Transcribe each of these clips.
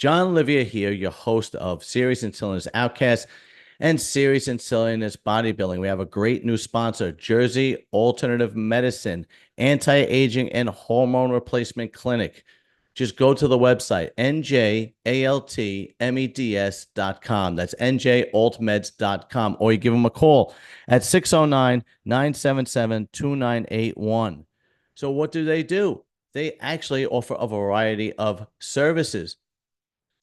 John Olivia here, your host of Serious and Silliness Outcast and Serious and Silliness Bodybuilding. We have a great new sponsor, Jersey Alternative Medicine, Anti-Aging and Hormone Replacement Clinic. Just go to the website, njaltmeds.com. That's njaltmeds.com. Or you give them a call at 609-977-2981. So what do? They actually offer a variety of services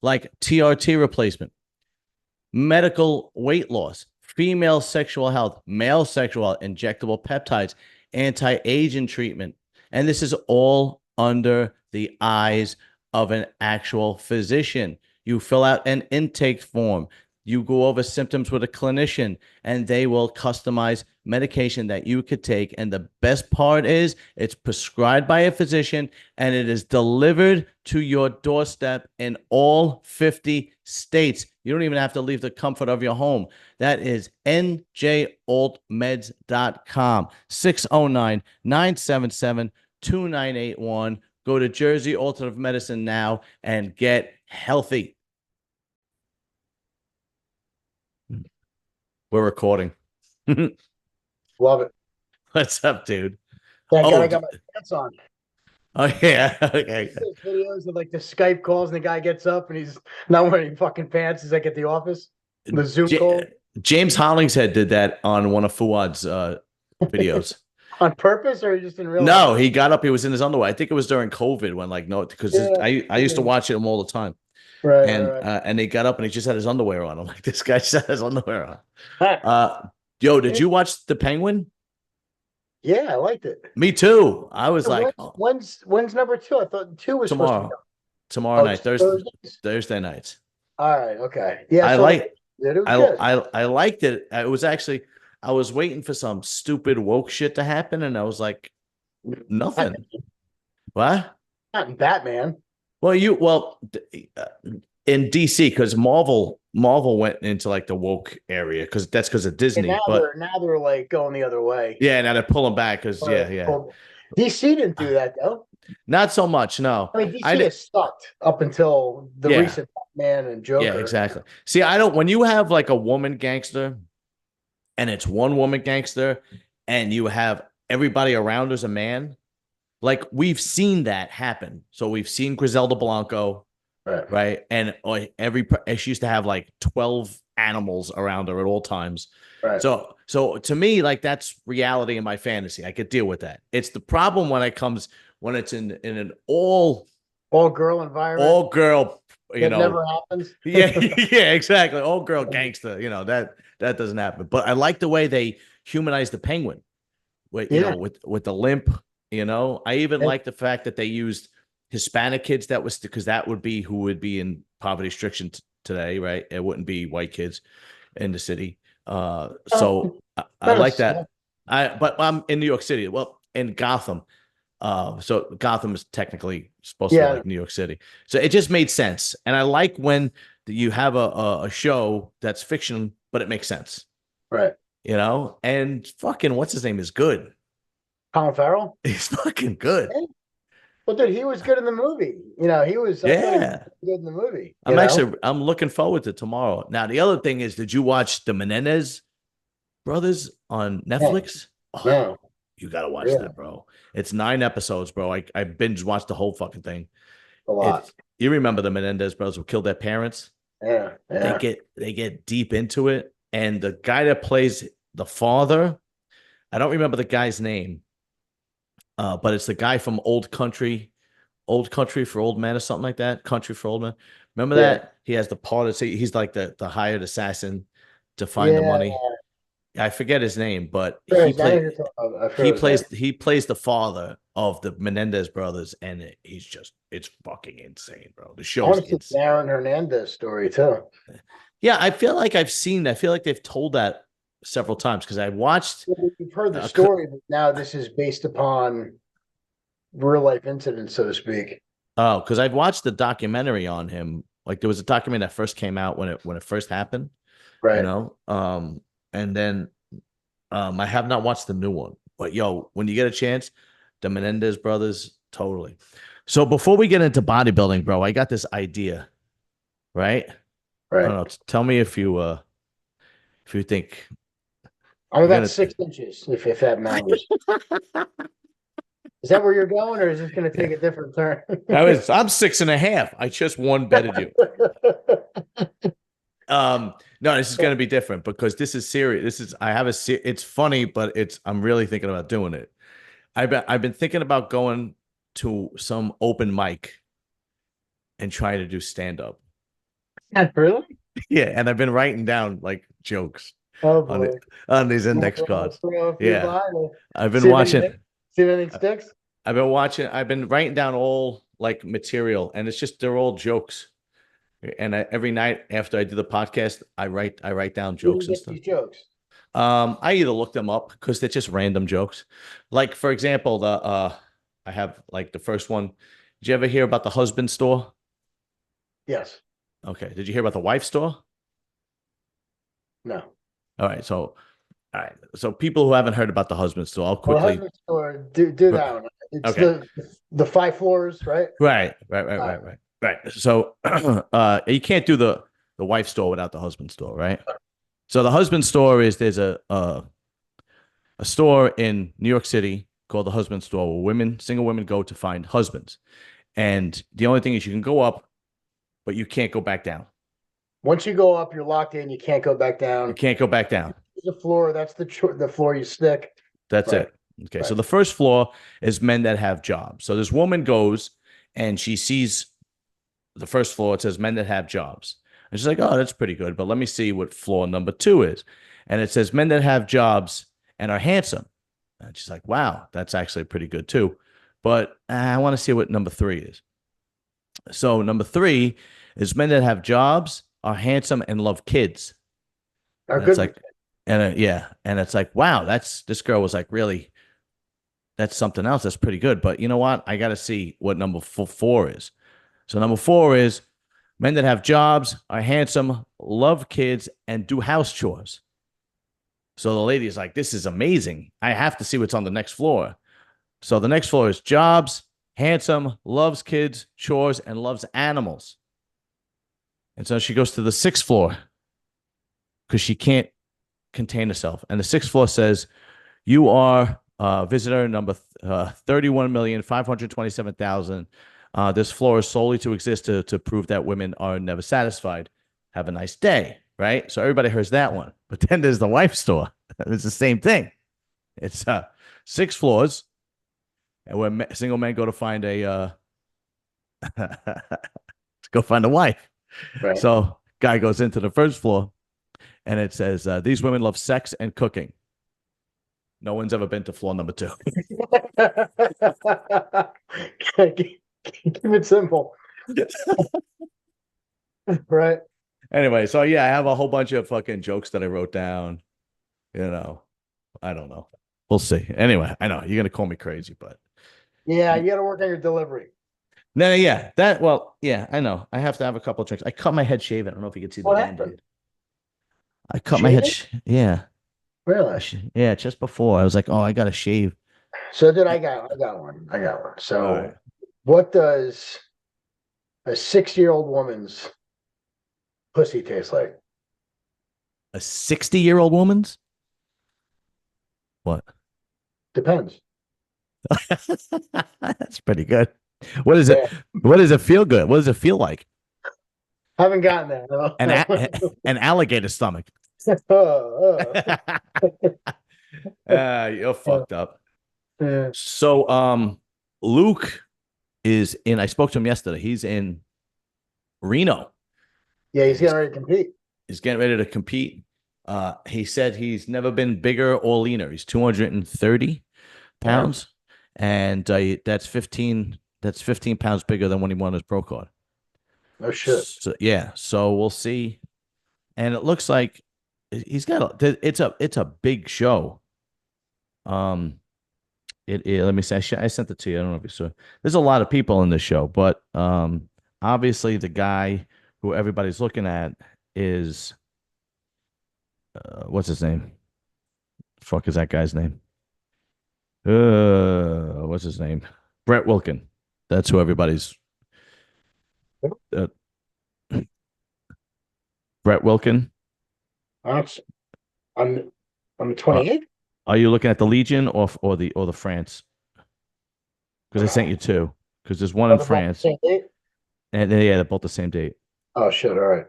like TRT replacement, medical weight loss, female sexual health, male sexual health, injectable peptides, anti-aging treatment. And this is all under the eyes of an actual physician. You fill out an intake form. You go over symptoms with a clinician, and they will customize medication that you could take. And the best part is it's prescribed by a physician, and it is delivered to your doorstep in all 50 states. You don't even have to leave the comfort of your home. That is njaltmeds.com, 609-977-2981. Go to Jersey Alternative Medicine now and get healthy. We're recording. Love it. What's up, dude? Thank God I got my pants on. Oh, yeah. Okay. Those videos of like the Skype calls and the guy gets up and he's not wearing fucking pants. He's like at the office. The Zoom call. James Hollingshead did that on one of Fuad's videos. On purpose, or he just didn't realize? No, he got up. He was in his underwear. I think it was during COVID when, like, no, because I used to watch him all the time. Right. And they got up and he just had his underwear on. I'm like, this guy just had his underwear on. Yo, did you watch The Penguin? Yeah, I liked it. Me too. I was like, when's number 2? I thought 2 was tomorrow. Tomorrow night, Thursday nights. All right, okay. Yeah, I liked it. It was actually, I was waiting for some stupid woke shit to happen, and I was like, nothing. What? Not in Batman. Well, in DC, because Marvel went into like the woke area because of Disney. And now they're like going the other way. Yeah, now they're pulling back because DC didn't do that though. Not so much, no. I mean, DC has sucked up until the recent Batman and Joker. Yeah, exactly. See, when you have like a woman gangster, and it's one woman gangster, and you have everybody around as a man. Like, we've seen that happen. So we've seen Griselda Blanco, right? And she used to have like 12 animals around her at all times. Right. So to me, like, that's reality in my fantasy. I could deal with that. It's the problem when it's in an all girl environment. All girl, It never happens. yeah, exactly. All girl gangster. That doesn't happen. But I like the way they humanize the Penguin. With the limp. I even like the fact that they used Hispanic kids. That was because that would be who would be in poverty restriction today, right? It wouldn't be white kids in the city. So I like that. But I'm in New York City. Well, in Gotham. So Gotham is technically supposed to be like New York City. So it just made sense. And I like when you have a show that's fiction, but it makes sense. Right. And fucking what's his name is good. Colin Farrell? He's fucking good. Well, dude, he was good in the movie. He was good in the movie. I'm looking forward to tomorrow. Now, the other thing is, did you watch the Menendez brothers on Netflix? Yeah. You got to watch that, bro. It's 9 episodes, bro. I binge watched the whole fucking thing. A lot. You remember the Menendez brothers who killed their parents? Yeah. They get deep into it. And the guy that plays the father, I don't remember the guy's name. But it's the guy from Old Country for Old Men or something like that. Country for Old Men. Remember that? He has the part of, he's like the hired assassin to find the money. I forget his name, but he plays the father of the Menendez brothers, and it's fucking insane, bro. The show. I want to see Darren Hernandez story too. Yeah, I feel like I've seen that. I feel like they've told that several times because I watched. You've heard the story, but now this is based upon real life incidents, so to speak. Oh, because I've watched the documentary on him. Like, there was a documentary that first came out when it first happened, right? And then I have not watched the new one. But yo, when you get a chance, the Menendez brothers, totally. So before we get into bodybuilding, bro, I got this idea. right? I Right. don't know. Tell me if you think I'm you're about gonna. 6 inches, if that matters. Is that where you're going, or is this going to take Yeah, a different turn? I'm 6.5. I just one betted you. No, this is going to be different because this is serious. This is I have a. It's funny, but I'm really thinking about doing it. I've been thinking about going to some open mic and trying to do stand up. Really? Yeah, and I've been writing down like jokes Oh on the boy. on these Throw index cards. throw a few Yeah, by to I've been see if anything watching. see if anything sticks. I've been writing down all like material, and it's just they're all jokes. And every night after I do the podcast, I write down Where do jokes you and get stuff. these jokes? I either look them up because they're just random jokes. Like for example, the I have like the first one. Did you ever hear about the husband store? Yes. Okay. Did you hear about the wife store? No. All right. So all right. So people who haven't heard about the husband store, I'll Well, quickly. husband store, do that one. It's Okay. the 5 floors, right? Uh, Right. So you can't do the wife store without the husband store, right? So the husband store is there's a store in New York City called the husband store where single women go to find husbands. And the only thing is you can go up, but you can't go back down. Once you go up, you're locked in. You can't go back You down. can't go back down. The floor, that's the floor you stick. That's Right. it. Okay. So Right. the first floor is men that have jobs. So this woman goes and she sees the first floor. It says men that have jobs. And she's like, oh, that's pretty good. But let me see what floor number 2 is. And it says men that have jobs and are handsome. And she's like, wow, that's actually pretty good too. But I want to see what number 3 is. So number 3 is men that have jobs, are handsome, and love kids. Are And it's good with like, and yeah, and it's like, wow, this girl was like really, that's something else. That's pretty good. But you know what? I got to see what number 4 is. So number 4 is men that have jobs, are handsome, love kids, and do house chores. So the lady is like, this is amazing. I have to see what's on the next floor. So the next floor is jobs, handsome, loves kids, chores, and loves animals. And so she goes to the 6th floor because she can't contain herself. And the 6th floor says, you are visitor number 31,527,000. This floor is solely to exist to prove that women are never satisfied. Have a nice day, right? So everybody hears that one. But then there's the wife store. It's the same thing. It's 6 floors, and where single men go to find to go find a wife. right. So guy goes into the first floor, and it says these women love sex and cooking. No one's ever been to floor number 2. Keep it simple. Right. Anyway, so yeah, I have a whole bunch of fucking jokes that I wrote down. You know, I don't know. We'll see. Anyway, I know you're gonna call me crazy, but Yeah, you got to work on your delivery. no, yeah, yeah, I know. I have to have a couple of drinks. I cut my head shaving. I don't know if you can see the What happened? band-aid. I cut my head. Shaving? Yeah, Really? yeah. Just before I was like, oh, I gotta shave. So did I got one. I got one. All right. So what does a 6-year-old woman's pussy taste like? A 60-year-old woman's what? Depends. That's pretty good. What is it? Yeah. What does it feel good? What does it feel like? Haven't gotten that. An No. an alligator stomach. Uh, You're uh, fucked up. uh, So, Luke is in. I spoke to him yesterday. He's in Reno. yeah, he's And getting ready to compete. he's getting ready to compete. He said he's never been bigger or leaner. He's 230 Wow. pounds, and that's 15. That's 15 pounds bigger than when he won his pro card. No shit. So yeah, so we'll see. And it looks like he's got it's a big show. Um, let me say I sent it to you. I don't know if you saw. There's a lot of people in this show, but obviously the guy who everybody's looking at is what's his name? Fuck is that guy's name? What's his name? Brett Wilkin. That's who everybody's. Uh, Brett Wilkin. That's on on the Uh, 28th. are you looking at the Legion or the France? Because I sent you two. Because there's one Oh, in they're both the France, same date. and yeah, they're both the same date. Oh shit! All right.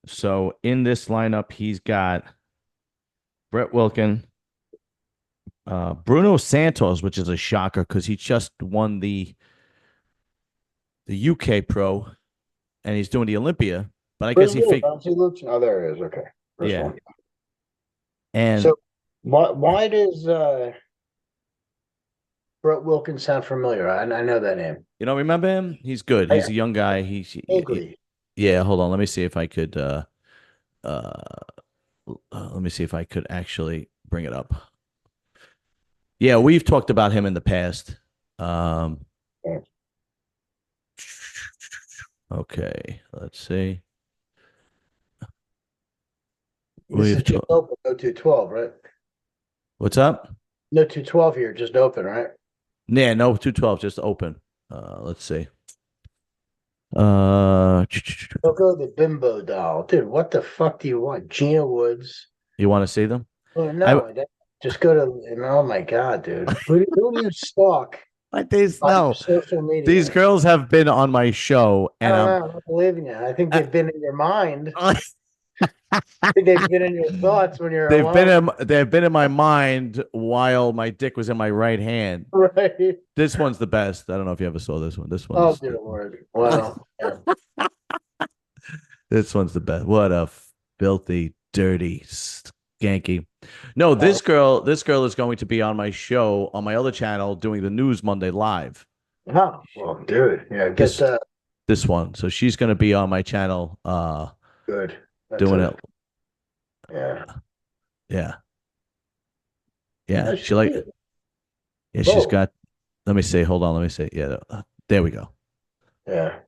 So in this lineup, he's got Brett Wilkin, Bruno Santos, which is a shocker because he just won the UK Pro and he's doing the Olympia. But I guess Where's he Luke? I figured, don't see Luke. Oh, there it is. Okay, first yeah. one. And So, why does Brett Wilkins sound familiar? I know that name. you know, remember him? He's good. He's I a young guy. vaguely. Yeah. Hold on. Let me see if I could. Uh, let me see if I could actually bring it up. Yeah, we've talked about him in the past. Um, Yeah. okay, let's see. This is We've just talked. open. No 212, right? What's up? No 212 here, just open, right? Yeah, no, 212 just open. Let's see. Uh, Coco the Bimbo doll, dude. What the fuck do you want? Gina Woods. you want to see them? Oh I no, just go to. Oh my god, dude. Who do you stalk like these. on No, social these media? girls have been on my show, I and don't know. I don't believe in you. I think I, they've been in your mind. I- I think they've been in your thoughts when you're they've been alone, in my mind while my dick was in my right hand. right? This one's the best. I don't know if you ever saw this one. Oh dear Lord. Wow. Yeah. This one's the best. What a filthy, dirty, skanky. No, Uh, this girl is going to be on my show on my other channel doing the news Monday live. oh, well, dude. Yeah, get This this one. So she's going to be on my channel good. That's doing a it. yeah. Yeah. Yeah. Oh, She like shit. yeah, she's Whoa. got let me see. Hold on, let me see. Yeah. There we go. Yeah.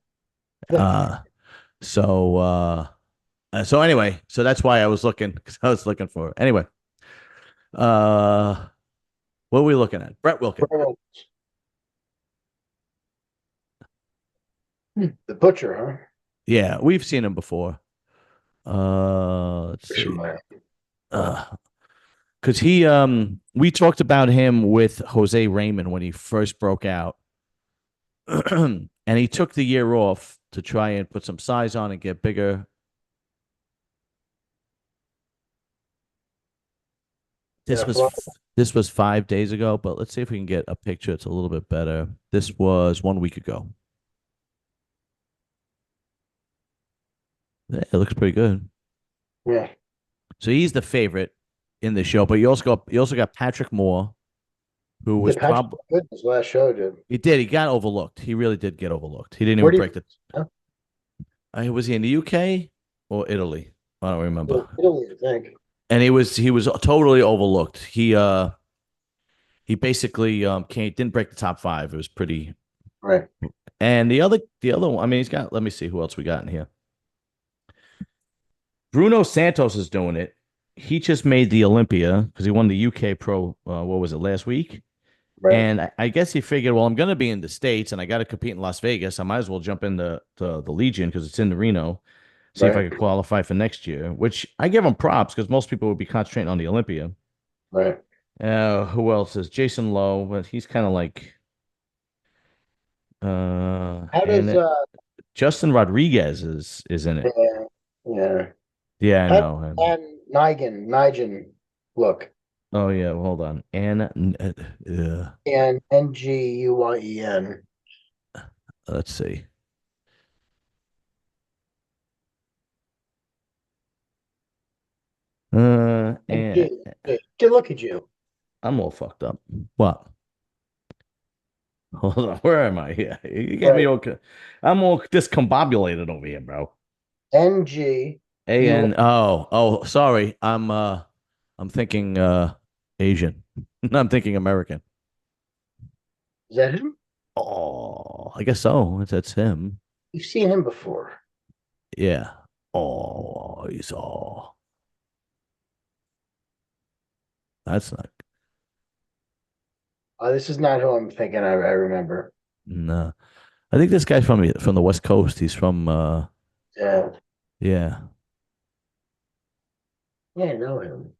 Uh so anyway, so that's why I was looking because I was looking for anyway. Uh what are we looking at? Brett Wilkin. The butcher, huh? Yeah, we've seen him before. Let's Butcher see. man. Uh, because we talked about him with Jose Raymond when he first broke out, and he took the year off to try and put some size on and get bigger. Yeah, This was this was 5 days ago, but let's see if we can get a picture. It's a little bit better. This was 1 week ago. Yeah, it looks pretty good. yeah. So he's the favorite in the show, but you also got Patrick Moore, who Yeah, was Patrick probably was good this last show, dude. he did he got overlooked. He really did get overlooked. He didn't Where even do you break the. huh? Was he in the UK or Italy? I don't remember. Italy, I think. And he was totally overlooked. He basically didn't break the top five. It was pretty. Right. And the other one, I mean, he's got. Let me see who else we got in here. Bruno Santos is doing it. He just made the Olympia because he won the UK Pro. What was it last week? Right. And I guess he figured, well, I'm going to be in the States and I got to compete in Las Vegas. I might as well jump into the Legion because it's in the Reno. See if I Right. could qualify for next year, which I give him props because most people would be concentrating on the Olympia. Right. Who else is Jason Lowe? But he's kind of like How does and Justin Rodriguez is in it. yeah, yeah. Yeah, I How know him. and Nigen look? Oh yeah, well, hold on. And And Nguyen. let's see. And NG. Good look at you. I'm all fucked up. What? Hold on. Where am I? Yeah, you get me Right. okay. I'm all discombobulated over here, bro. NG. You A-N. Oh, sorry. I'm thinking Asian. I'm thinking American. is that him? Oh, I guess so. That's him. You've seen him before. Yeah. Oh, he's all. That's not. This is not who I'm thinking. I remember. No. I think this guy's from the West Coast. He's from Yeah. yeah. Yeah, I know him.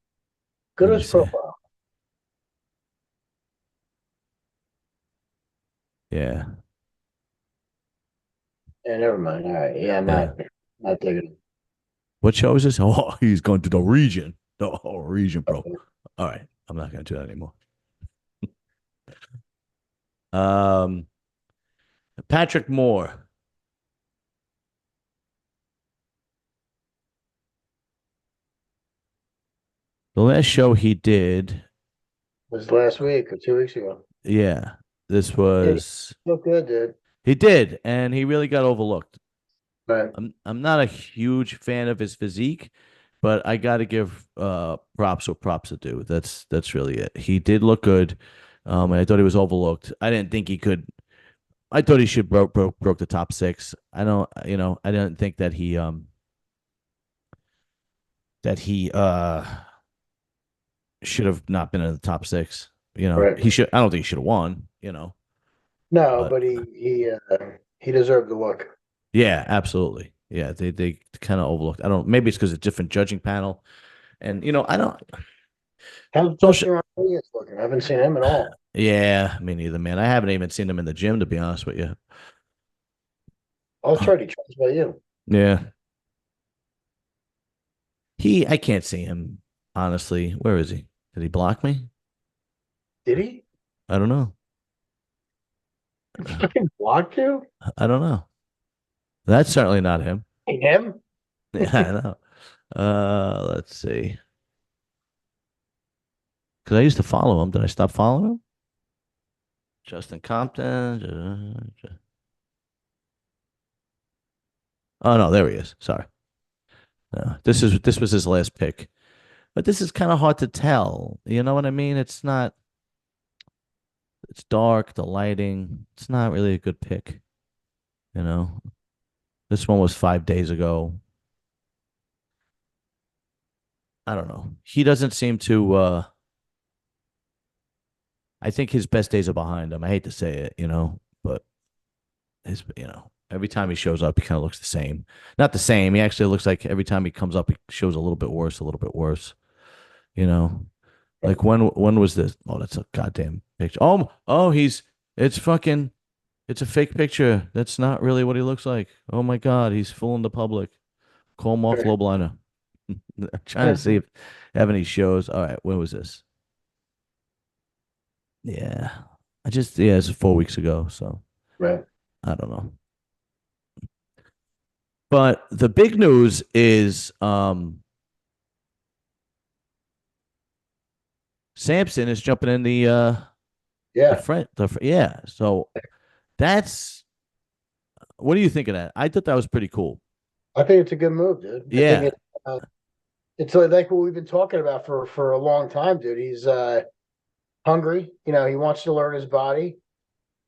Good Let as me see. profile. Yeah. Yeah, never mind. All right. Yeah, I'm Yeah. not digging What show is this? Oh, he's going to the region. Oh, region, bro. it. All right. I'm not gonna do that anymore. Um Patrick Moore. The last show he did, Was last week or 2 weeks ago. yeah, this Yeah, you was look good, dude. he did, and he really got overlooked. Right. I'm not a huge fan of his physique, but I got to give props where props are due. That's really it. He did look good, and I thought he was overlooked. I didn't think he could. I thought he should broke the top six. I don't, I didn't think that he should have not been in the top six. Right. He should. I don't think he should have won. No, But but he deserved the look. yeah, absolutely. Yeah, they kind of overlooked. I don't. Maybe it's because it's a different judging panel, and I don't. How's Social. Dustin Rodriguez looking? I haven't seen him at all. Yeah, me neither, man. I haven't even seen him in the gym, to be honest with you. Oh, that's right. He trains by you. Yeah, I can't see him, honestly. Where is he? Did he block me? Did he? I don't know. He fucking blocked you? I don't know. That's certainly not him. Hey, him? Yeah, I know. Let's see. Because I used to follow him. Did I stop following him? Justin Compton. Oh no, there he is. Sorry. No, this was his last pick. But this is kind of hard to tell. You know what I mean? It's not. It's dark. The lighting. It's not really a good pick. You know. This one was 5 days ago. I don't know. He doesn't seem to. I think his best days are behind him. I hate to say it, but every time he shows up, he kind of looks the same. Not the same. He actually looks like every time he comes up, he shows a little bit worse, a little bit worse. You know, like when was this? Oh, that's a goddamn picture. Oh, it's fucking, it's a fake picture. That's not really what he looks like. Oh my God, he's fooling the public. Call him off Lobliner. I'm trying to see if I have any shows. All right, when was this? Yeah, yeah, it's 4 weeks ago, so Right. I don't know. But the big news is Samson is jumping in the Yeah. front yeah. So that's what do you think of that? I thought that was pretty cool. I think it's a good move, dude. I think Yeah. it's like what we've been talking about for a long time, dude. He's hungry. He wants to learn his body.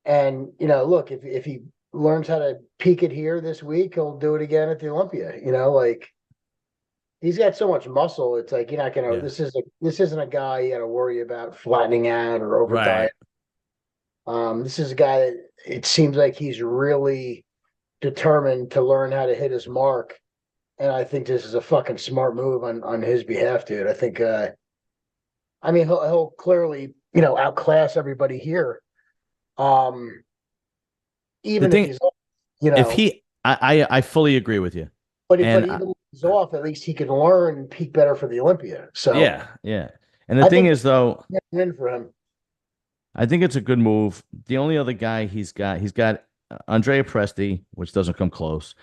And look, if he learns how to peak it here this week, he'll do it again at the Olympia. Like he's got so much muscle. It's like you're not gonna. Yeah. This isn't a guy you got to worry about flattening out or over Right. diet. This is a guy that it seems like he's really determined to learn how to hit his mark. And I think this is a fucking smart move on his behalf, dude. I think. I mean, he'll clearly outclass everybody here. Um, The even if thing he's you if know he I fully agree with you. but And even if he's off, at least he can learn and peak better for the Olympia. So yeah, yeah. And the I thing think is though, win for him. I think it's a good move. The only other guy he's got Andrea Presti, which doesn't come close,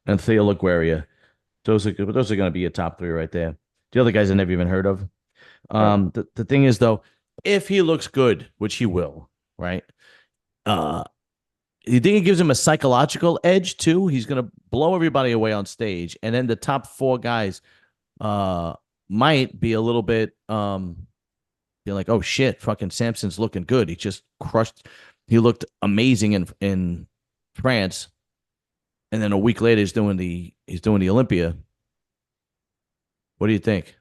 and Theo Laguerria. Those are going to be a top three right there. The other guys I never even heard of. Right. The thing is though, if he looks good, which he will, right? Uh, you think it gives him a psychological edge too? He's going to blow everybody away on stage, and then the top four guys uh might be a little bit be like, oh shit, fucking Samson's looking good. He just crushed. He looked amazing in France, and then a week later he's doing the Olympia. What do you think?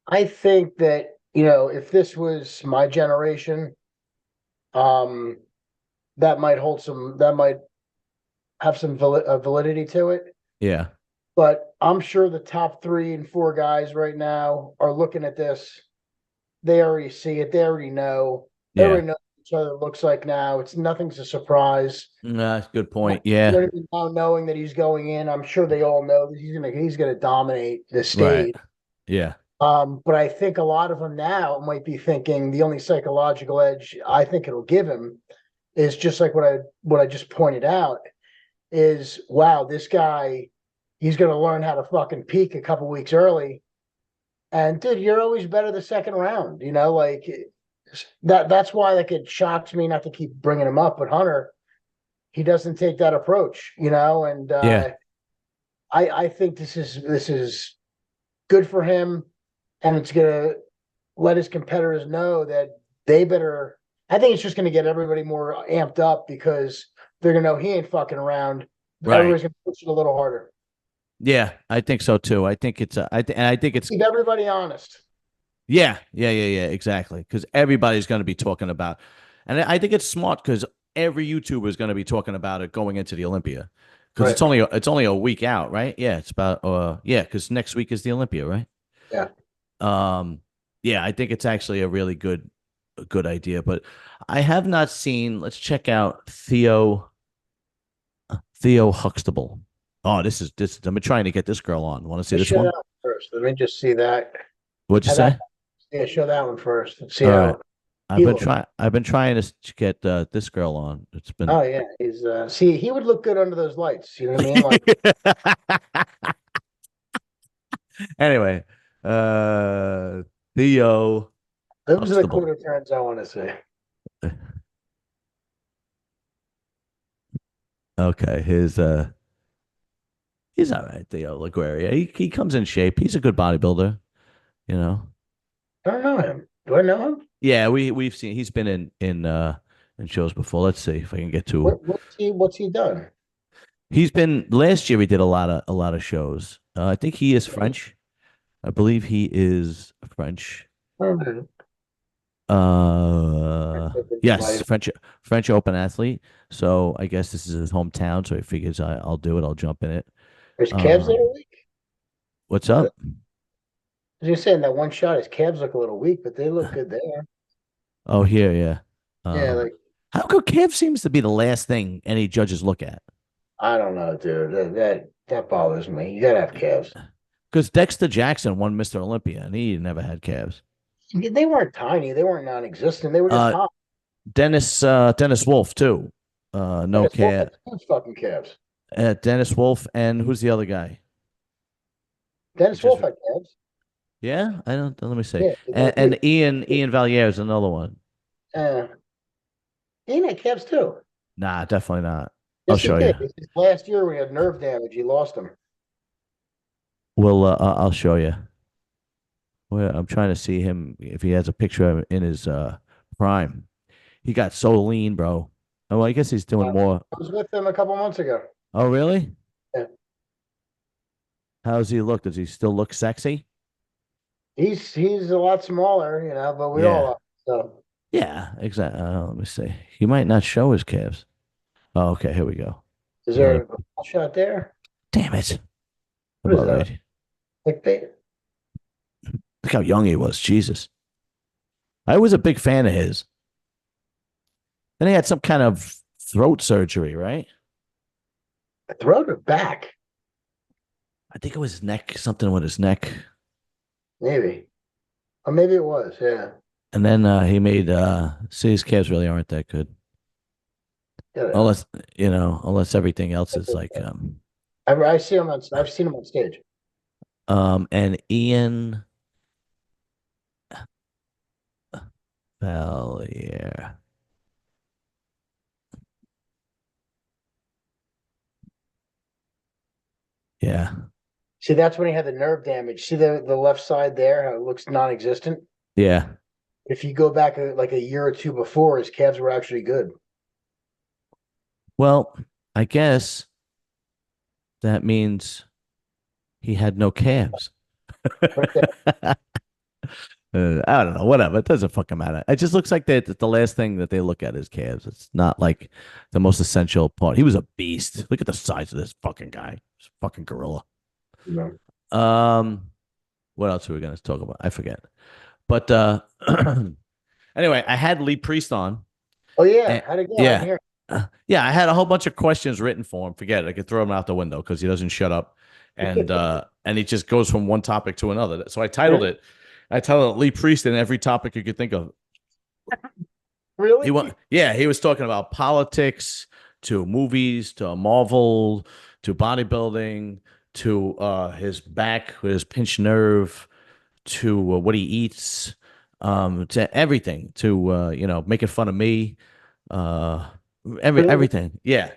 I think that if this was my generation, um, that might hold some that might have some validity to it. Yeah. But I'm sure the top 3 and 4 guys right now are looking at this. They already see it. They already know. Yeah. Everybody knows what each other looks like now. It's nothing's a surprise. That's a good You point. know Yeah. what I mean? Now knowing that he's going in, I'm sure they all know that he's gonna dominate the Right. stage. Yeah. But I think a lot of them now might be thinking the only psychological edge I think it'll give him is just like what I just pointed out is wow, this guy, he's gonna learn how to fucking peak a couple weeks early. And dude, you're always better the second round, like that's why like it shocks me not to keep bringing him up, but Hunter, he doesn't take that approach, and Yeah. I think this is good for him, and it's gonna let his competitors know that they better. I think it's just gonna get everybody more amped up because they're gonna know he ain't fucking around. Right. Everybody's gonna push it a little harder. Yeah. I think so too. I think it's and I think it's Keep everybody honest. yeah. Yeah. Yeah. Yeah. Exactly. Because everybody's going to be talking about, and I think it's smart because every YouTuber is going to be talking about it going into the Olympia because Right. it's only a week out, right? Yeah. It's about yeah because next week is the Olympia, right? Yeah. Um, yeah, I think it's actually a good idea. But I have not seen. Let's check out Theo Huxtable. Oh, this. I've been trying to get this girl on. Want to see Let's this show one? that first. Let me just see that. What'd you How that say? Yeah, show that one first and see All right. how he looks. I've been trying to get this girl on. It's been Oh yeah, he's see he would look good under those lights. You know what I mean? Like anyway. Uh, Theo those are the Huxtable. quarter turns I want to see. Okay, his he's all right. Theo LaGuerria. He comes in shape. He's a good bodybuilder. You know. I don't know him. Do I know him? Yeah, we've seen he's been in shows before. Let's see if I can get to. What's he done? He's been last year. He did a lot of shows. I think he is French. I believe he is French. Mhm. Yes, French Open athlete. So I guess this is his hometown. So he figures I'll do it. I'll jump in it. His calves Um, look weak. what's As up? you saying that one shot, his calves look a little weak, but they look good there. Oh, here, yeah. Yeah, like How come Kev seems to be the last thing any judges look at? I don't know, dude. That bothers me. You gotta have calves. Because Dexter Jackson won Mr. Olympia, and he never had calves. They weren't tiny. They weren't non-existent. They were just Uh, hot. Dennis Wolf too. No Dennis Wolf calf. had huge fucking calves. Dennis Wolf, and who's the other guy? Dennis Just Wolf had calves. yeah, I don't. Let me see. Yeah, And Ian Valier is another one. uh, he had calves too. Nah, definitely not. I'll Yes, he show you. did. His last year we had nerve damage. He lost them. I'll show you. Well, I'm trying to see him if he has a picture of him in his prime. He got so lean, bro. Oh, well, I guess he's doing more. I was with him a couple months ago. Oh, really? Yeah. How does he look? Does he still look sexy? He's a lot smaller, but we all Yeah. are. So Yeah, exactly. Let me see. He might not show his calves. Oh, okay. Here we go. is Another. there a shot there? Damn it. I'm What is all that? right. Like they Look how young he was. Jesus. I was a big fan of his. Then he had some kind of throat surgery, right? throw it back, I think it was his neck, something with his neck. maybe. Or maybe it was, yeah. And then he made see his calves really aren't that good. Yeah. Unless unless everything else is like I see him on I've seen him on stage. and Ian Valier. Yeah. See, that's when he had the nerve damage. See the left side there, how it looks non-existent? Yeah. If you go back like a year or two before, his calves were actually good. Well, I guess that means he had no calves. Right there. I don't know, whatever. It doesn't fucking matter. It just looks like that the last thing that they look at is calves. It's not like the most essential part. He was a beast. Look at the size of this fucking guy. He's a fucking gorilla. You know. Um, what else are we gonna talk about? I forget. But anyway, I had Lee Priest on. Oh yeah, And how'd it go? I didn't yeah. hear. Yeah, I had a whole bunch of questions written for him. Forget it. I could throw him out the window because he doesn't shut up. And he just goes from one topic to another. So I titled it Lee Priest in every topic you could think of. Really? He was talking about politics to movies to Marvel to bodybuilding to his back, his pinched nerve to what he eats, to everything, to making fun of me, uh, Really? everything. Yeah,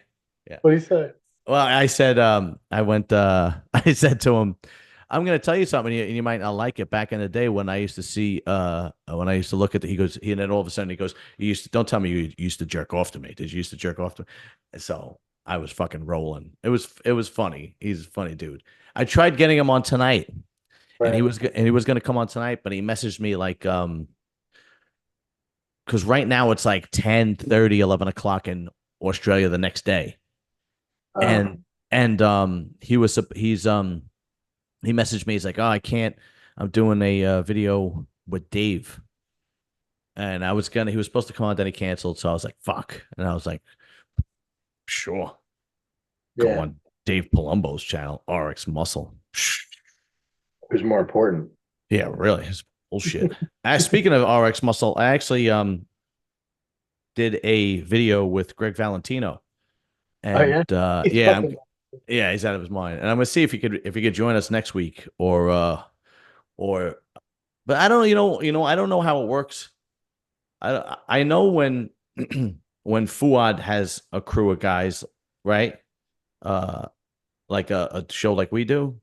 yeah. What do you say? Well, I said, I said to him, I'm going to tell you something, and you might not like it. Back in the day when I used to see, when I used to look at and then all of a sudden he goes, don't tell me you used to jerk off to me. Did you used to jerk off to me? So I was fucking rolling. It was funny. He's a funny dude. I tried getting him on tonight, and Right. he was going to come on tonight, but he messaged me like, because right now it's like 10:30, 11 o'clock in Australia the next day. Uh, And he messaged me. He's like, "Oh, I can't. I'm doing a video with Dave." And he was supposed to come on, then he canceled. So I was like, "Fuck." And I was like, "Sure, go yeah, on Dave Palumbo's channel, RX Muscle." who's more important? Yeah, really, it's bullshit. Speaking of RX Muscle, I actually did a video with Greg Valentino, Oh and yeah, he's yeah, fucking. yeah, he's out of his mind. And I'm gonna see if he could join us next week or but I don't I don't know how it works. I know when when Fuad has a crew of guys, right? Uh like a show like we do.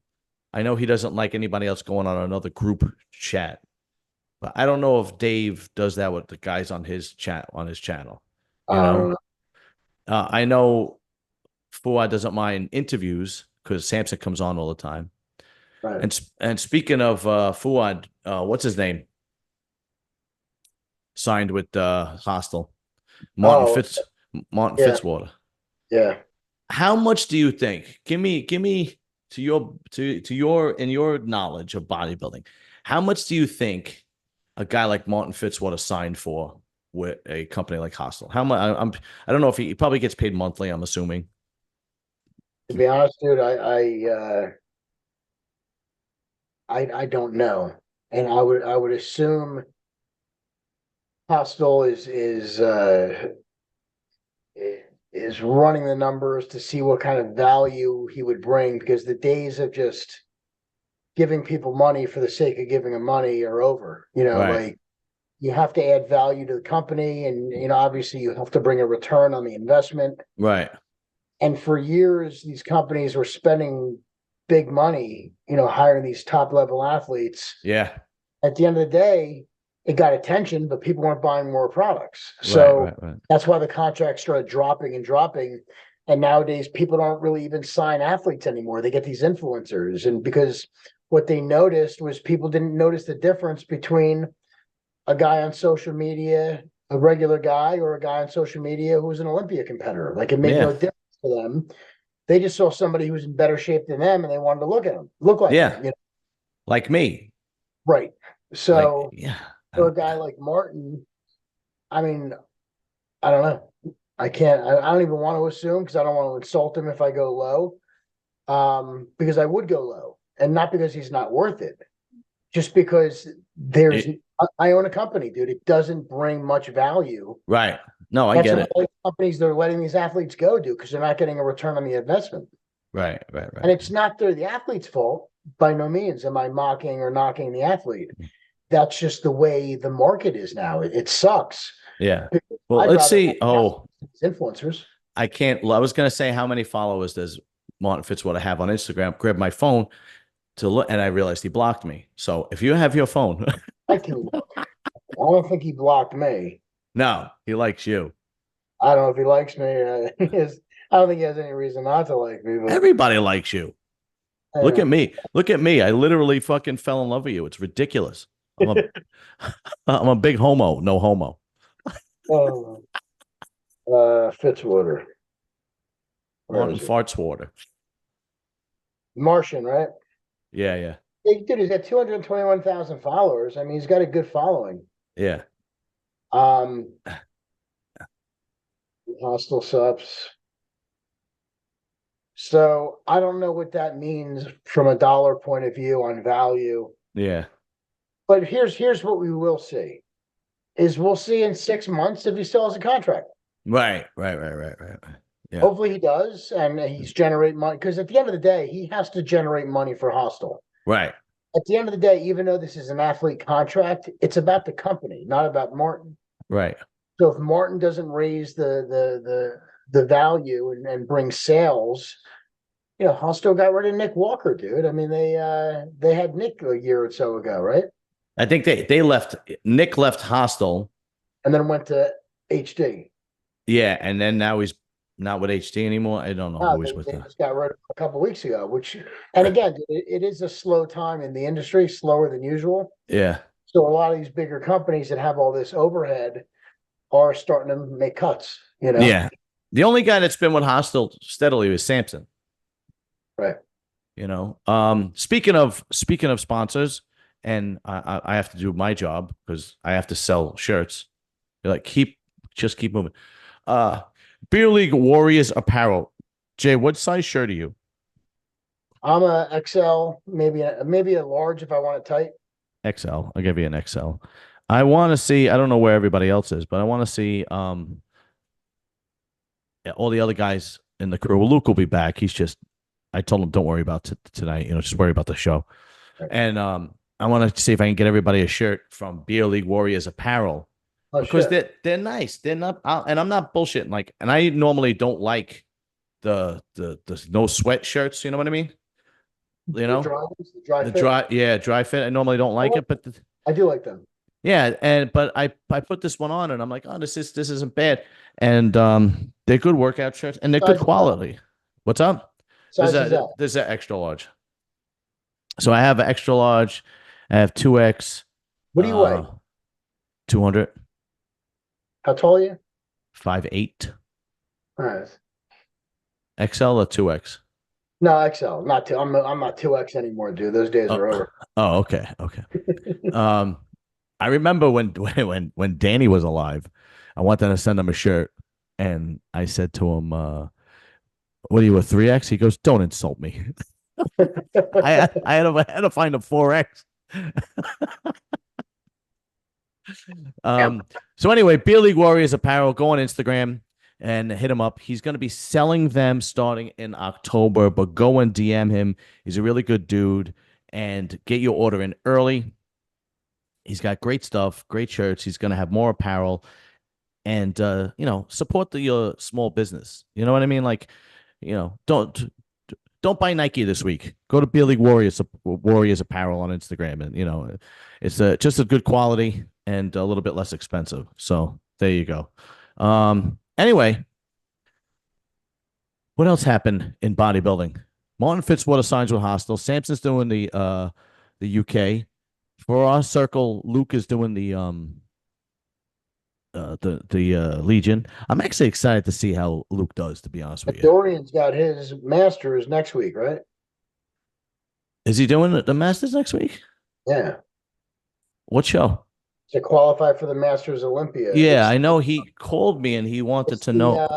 I know he doesn't like anybody else going on another group chat. But I don't know if Dave does that with the guys on his channel, you I don't know? know. I know Fuad doesn't mind interviews because Samson comes on all the time. Right. And speaking of Fuad, what's his name? Signed with Hostile. Martin Oh Fitz Martin yeah, Fitzwater. yeah. How much do you think? Give me to your in your knowledge of bodybuilding. How much do you think a guy like Martin Fitzwater signed for with a company like Hostile? How much? I don't know if he probably gets paid monthly. I'm assuming. To be honest, dude, I don't know, and I would assume Hostel is running the numbers to see what kind of value he would bring because the days of just giving people money for the sake of giving them money are over. Right. Like you have to add value to the company, and obviously you have to bring a return on the investment. Right. And for years, these companies were spending big money, hiring these top level athletes. Yeah. At the end of the day, it got attention, but people weren't buying more products. Right. So Right. Right. that's why the contracts started dropping and dropping. And nowadays, people don't really even sign athletes anymore. They get these influencers. And because what they noticed was people didn't notice the difference between a guy on social media, a regular guy, or a guy on social media who was an Olympia competitor. Like it made Yeah. no difference to them. They just saw somebody who was in better shape than them and they wanted to look at him, look like Yeah. him. Like me. Right. Like So yeah. for a guy like Martin, I mean, I don't know. I can't. I don't even want to assume because I don't want to insult him if I go low. Because I would go low, and not because he's not worth it, just because there's. It, I own a company, dude. It doesn't bring much value. right. No, I That's get what it. all these companies they're letting these athletes go do because they're not getting a return on the investment. Right. Right. And Right. it's not the athlete's fault. By no means am I mocking or knocking the athlete. That's just the way the market is now. It sucks. Yeah. Well, I'd let's rather have see. Oh, influencers. I can't. I was gonna say how many followers does Martin Fitzwater have on Instagram? Grab my phone to look, and I realized he blocked me. So if you have your phone, I can look. I don't think he blocked me. no, he likes you. I don't know if he likes me. I don't think he has any reason not to like me. But Everybody likes you. Look at anyway, me. Look at me. I literally fucking fell in love with you. It's ridiculous. I'm a I'm a big homo, no homo. Oh, Fitzwater. Where Martin is it? Fartswater. Martian, right? Yeah, yeah, Hey, dude, he's got 221,000 followers. I mean, he's got a good following. yeah. Um, Hostile subs. So I don't know what that means from a dollar point of view on value. Yeah. But here's what we will see is we'll see in 6 months if he still has a contract. Right, right, right, right, right. Right. Yeah. Hopefully he does, and he's generate money because at the end of the day, he has to generate money for Hostile. Right, At the end of the day, even though this is an athlete contract, it's about the company, not about Martin. right. So if Martin doesn't raise the value and bring sales, Hostile got rid of Nick Walker, dude. I mean, they had Nick a year or so ago, right? I think they left. Nick left Hostel. And then went to HD. Yeah, and then now he's not with HD anymore. I don't know No, who he's with they now. just got rid of him a couple of weeks ago, which, and again, it is a slow time in the industry, slower than usual. Yeah, So a lot of these bigger companies that have all this overhead are starting to make cuts, yeah. The only guy that's been with Hostel steadily is Samson. Right. Speaking of sponsors, and I have to do my job because I have to sell shirts. You're like keep moving. Uh, Beer League Warriors apparel. Jay, what size shirt are you? I'm a XL, maybe a large if I want it tight. XL. I'll give you an XL. I want to see. I don't know where everybody else is, but I want to see all the other guys in the crew. Well, Luke will be back. He's just. I told him don't worry about tonight. Just worry about the show. Right. And I want to see if I can get everybody a shirt from Beer League Warriors apparel Oh because shit. they're nice. They're not, and I'm not bullshitting. Like, and I normally don't like the no sweat shirts. You know what I mean? You The know dry ones, the dry the fit. dry fit. I normally don't I, like like it, but I do like them. yeah, but I put this one on and I'm like, oh, this isn't bad, and they're good workout shirts and they're good Size is that? quality. What's up? Size is that? There's an extra large. So I have an extra large. I have 2X, What do you weigh? 200, How tall are you? 5'8", All right. XL or 2X. No, XL, not two. I'm not 2X anymore, dude. Those days Oh, are over. oh, okay, okay. Um, I remember when when Danny was alive, I wanted to send him a shirt, and I said to him, "What are you, a 3X?" He goes, "Don't insult me." I had to find a 4X. So anyway, Beer League Warriors apparel. Go on Instagram and hit him up. He's going to be selling them starting in October, but go and DM him. He's a really good dude, and get your order in early. He's got great stuff, great shirts. He's going to have more apparel, and support your small business. You know what I mean? Like, don't buy Nike this week. Go to Beer League Warriors apparel on Instagram, and it's just a good quality and a little bit less expensive. So there you go. Anyway, what else happened in bodybuilding? Martin Fitzwater signs with Hostel. Samson's doing the UK. For our circle, Luke is doing the Legion. I'm actually excited to see how Luke does. To be honest with you, Dorian's got his masters next week, right? is he doing the Masters next week? Yeah. What show? To qualify for the Masters Olympia. Yeah, I know he called me and he wanted It's to the know.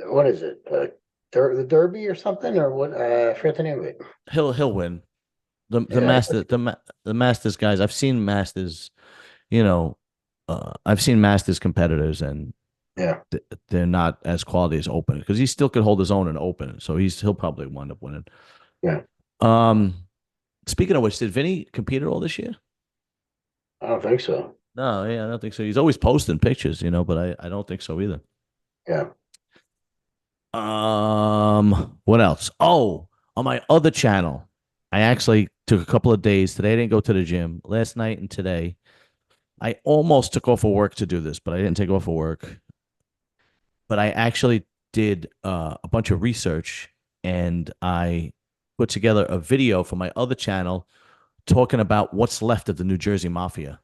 what is it? The Derby or something or what? I forget the name of it. He'll win the Yeah. the Masters guys. I've seen Masters. You know, I've seen Masters competitors and Yeah. they're not as quality as Open because he still could hold his own in Open. So he'll probably wind up winning. Yeah. Um, Speaking of which, did Vinny compete at all this year? I don't think so. No, yeah, I don't think so. He's always posting pictures, but I don't think so either. Yeah. What else? Oh, on my other channel, I actually took a couple of days. Today I didn't go to the gym. Last night and today, I almost took off of work to do this, but I didn't take off of work. But I actually did a bunch of research and I put together a video for my other channel talking about what's left of the New Jersey Mafia.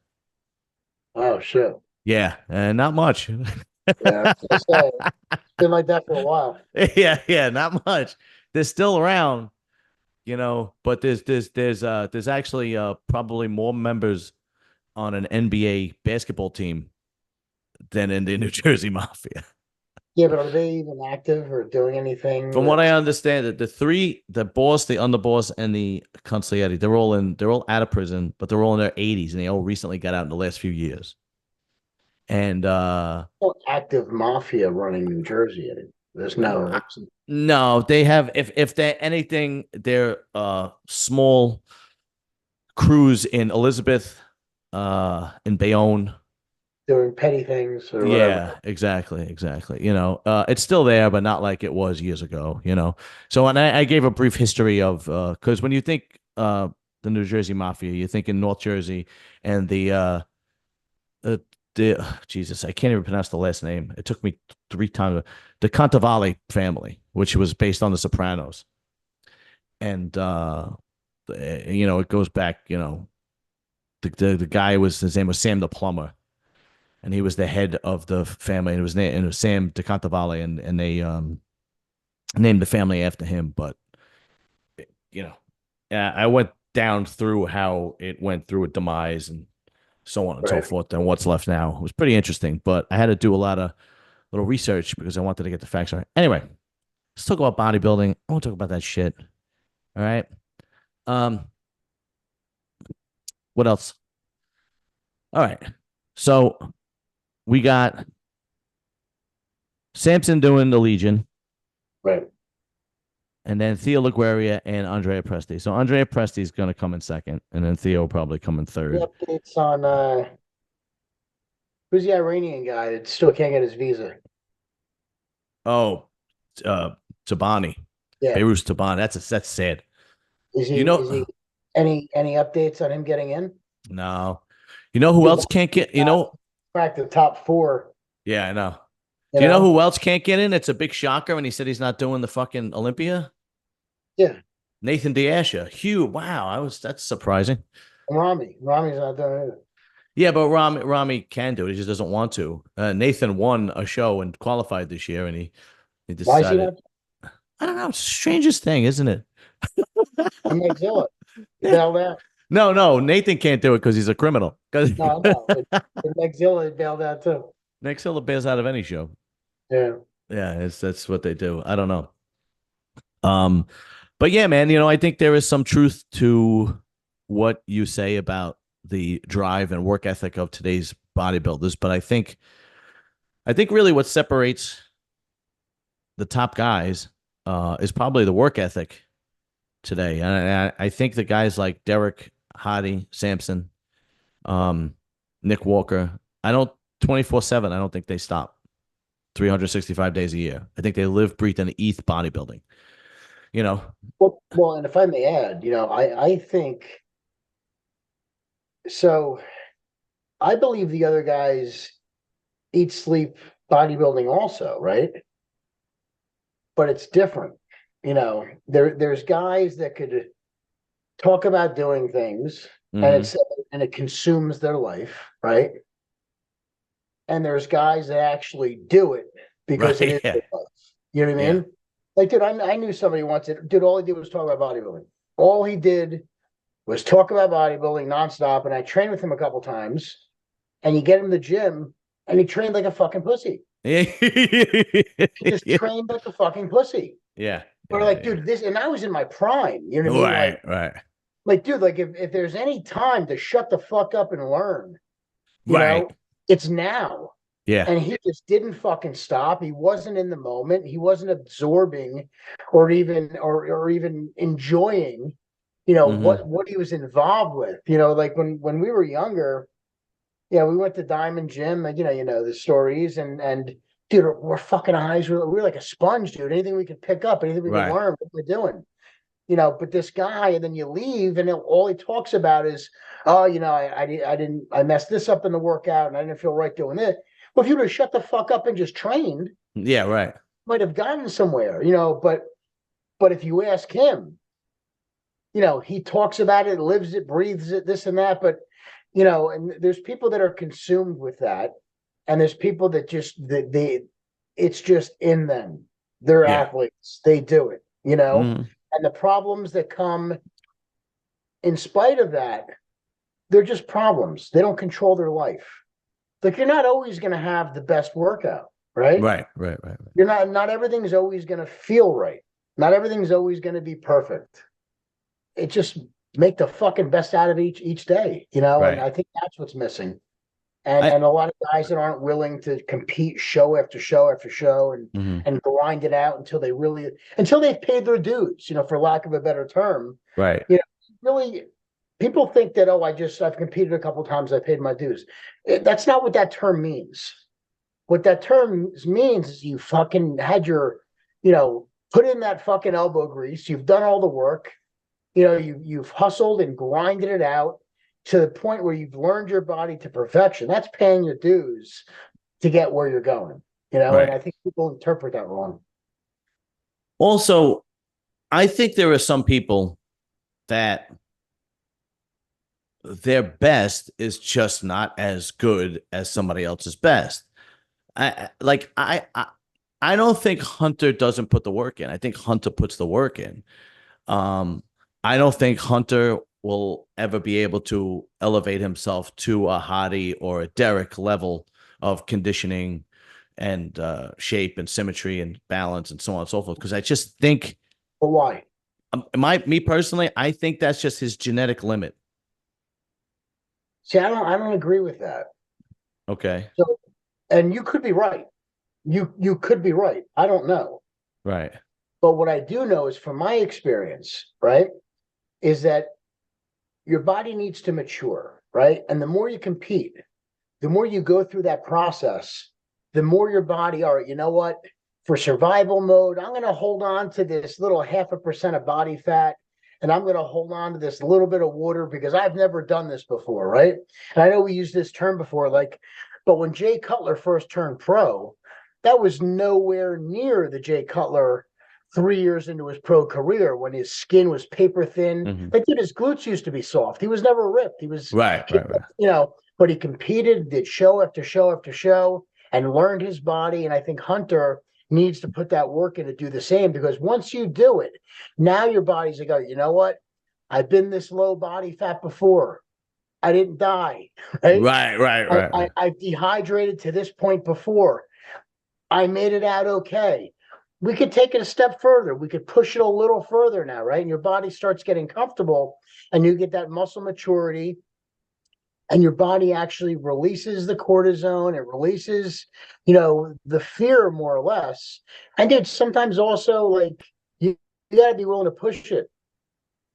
Oh shit. Yeah, not much. Yeah, I was gonna say it's been like that for a while. Yeah, not much. They're still around, but there's actually probably more members on an NBA basketball team than in the New Jersey Mafia. Yeah, but are they even active or doing anything From what I that's understand, the three, the boss, the underboss, and the consigliere, they're all out of prison, but they're all in their 80s, and they all recently got out in the last few years. And no active mafia running New Jersey? There's no. no, they have, if they're anything, they're small crews in Elizabeth, in Bayonne. Doing petty things or whatever. Yeah, exactly. It's still there, but not like it was years ago. So, and I gave a brief history of because when you think the New Jersey Mafia, you think in North Jersey and the Jesus, I can't even pronounce the last name. It took me three times. The Cantavale family, which was based on the Sopranos, and it goes back. The guy his name was Sam the plumber, and he was the head of the family, and it was Sam DeCantavale, and they named the family after him. But you know, I went down through how it went through a demise and so on and so Right. forth, and what's left now. It was pretty interesting, but I had to do a lot of little research because I wanted to get the facts right. Anyway, let's talk about bodybuilding. I want to talk about that shit. All right. Um, what else? All right. So we got Samson doing the Legion, Right. and then Theo Laguerria and Andrea Presti. So Andrea Presti is going to come in second, and then Theo will probably come in The third. updates on who's the Iranian guy that still can't get his visa? Oh, Tabani, Yeah. Beirut Tabani. That's sad. Is he You is know, he any updates on him getting in? no. You know who Dude, else can't get? crack the top four, Yeah, I know. you Do you know know? who else can't get in? It's a big shocker, and he said he's not doing the fucking Olympia. Yeah. Nathan Diasha. Hugh. Wow, that's surprising. And Rami's not doing it either. Yeah, but Rami can do it. He just doesn't want to. Nathan won a show and qualified this year, and he Why is he decided. not I don't know. It's the strangest thing, isn't it? and Megzilla? He bailed out. No. Nathan can't do it because he's a criminal. Because No, I know. But Megzilla bailed out too. Nick Silla bears out of any show. Yeah. Yeah, that's what they do. I don't know. Um, but yeah, man, I think there is some truth to what you say about the drive and work ethic of today's bodybuilders. But I think really what separates the top guys is probably the work ethic today. And I think the guys like Derek, Hadi, Samson, um, Nick Walker, I don't 24/7. I don't think they stop 365 days a year. I think they live, breathe, and eat bodybuilding. You know, Well, and if I may add, I think so. I believe the other guys eat, sleep, bodybuilding also, right? But it's different. There's guys that could talk about doing things and mm-hmm. it consumes their life, right? And there's guys that actually do it because it Right? is Yeah, their life. You know what I yeah, mean? Like, dude, I knew somebody once that, dude, all he did was talk about bodybuilding. All he did was talk about bodybuilding nonstop. And I trained with him a couple times, and you get him in the gym and he trained like a fucking pussy. yeah, He just trained like a fucking pussy. yeah, But like, dude, and I was in my prime. You know what I mean? right, Like, dude, like if there's any time to shut the fuck up and learn, you right. know, it's now. Yeah, And he just didn't fucking stop. He wasn't in the moment. He wasn't absorbing or even enjoying, mm-hmm. what he was involved with. Like when we were younger, we went to Diamond Gym, and the stories, and dude, we're fucking eyes. We're like a sponge, dude. Anything we could pick up, anything we could Right. learn, what we're doing. But this guy, and then you leave, and all he talks about is, oh, I messed this up in the workout, and I didn't feel right doing it. Well, if you would have shut the fuck up and just trained, Yeah, right. might have gotten somewhere, but if you ask him, he talks about it, lives it, breathes it, this and that. But, and there's people that are consumed with that. And there's people that just, it's just in them. They're Yeah. athletes. They do it, Mhm. and the problems that come in spite of that, they're just problems. They don't control their life. Like, you're not always going to have the best workout, right? Right, right, right, right. You're not everything's always going to feel right. Not everything's always going to be perfect. It just make the fucking best out of each day, and Right. I think that's what's missing. And I and a lot of guys that aren't willing to compete show after show after show and mhm. and grind it out until they've paid their dues, for lack of a better term. Right. Really, people think that, oh, I've competed a couple times, I paid my dues. That's not what that term means. What that term means is you fucking had put in that fucking elbow grease. You've done all the work. You've hustled and grinded it out to the point where you've learned your body to perfection. That's paying your dues to get where you're going. And Right. I think people interpret that wrong. Also, I think there are some people that their best is just not as good as somebody else's best. I don't think Hunter doesn't put the work in. I think Hunter puts the work in. Um, I don't think Hunter will ever be able to elevate himself to a Hadi or a Derek level of conditioning and shape and symmetry and balance and so on and so forth. Because I just think, But why? me personally, I think that's just his genetic limit. See, I don't agree with that. Okay. So, and you could be right. You could be right. I don't know. Right. But what I do know is from my experience, right, is that your body needs to mature, right? And the more you compete, the more you go through that process, the more your body, all right, you know what? For survival mode, I'm going to hold on to this little 0.5% of body fat, and I'm going to hold on to this little bit of water because I've never done this before, right? And I know we used this term before, but when Jay Cutler first turned pro, that was nowhere near the Jay Cutler 3 years into his pro career when his skin was paper thin. Mm-hmm. Like, dude, his glutes used to be soft. He was never ripped. He was, Right. Right. Right. but he competed, did show after show after show, and learned his body. And I think Hunter needs to put that work in to do the same, because once you do it, now your body's like, oh, you know what? I've been this low body fat before. I didn't die, right? Right. Right. Right. Right. I've dehydrated to this point before. I made it out okay. We could take it a step further. We could push it a little further now, right? And your body starts getting comfortable and you get that muscle maturity, and your body actually releases the cortisone. It releases, the fear more or less. And it's sometimes also like you got to be willing to push it.